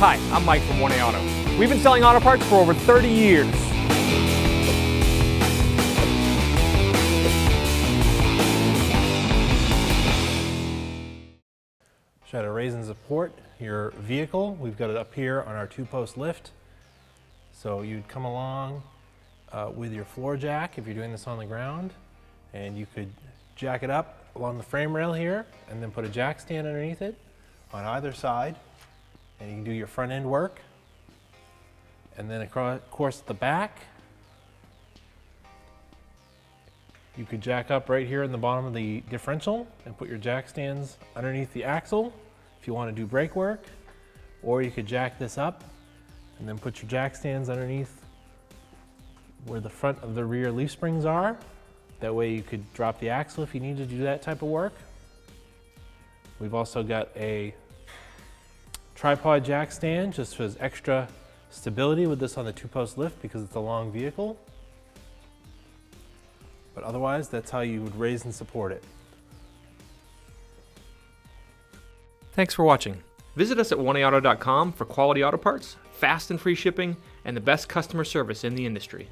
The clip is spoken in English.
Hi, I'm Mike from 1A Auto. We've been selling auto parts for over 30 years. Try to raise and support your vehicle. We've got it up here on our 2-post lift. So you'd come along with your floor jack if you're doing this on the ground, and you could jack it up along the frame rail here and then put a jack stand underneath it on either side, and you can do your front end work. And then across course the back, you could jack up right here in the bottom of the differential and put your jack stands underneath the axle if you want to do brake work, or you could jack this up and then put your jack stands underneath where the front of the rear leaf springs are. That way you could drop the axle if you need to do that type of work. We've also got a tripod jack stand just for extra stability with this on the 2-post lift because it's a long vehicle. But otherwise, that's how you would raise and support it. Thanks for watching. Visit us at 1AAuto.com for quality auto parts, fast and free shipping, and the best customer service in the industry.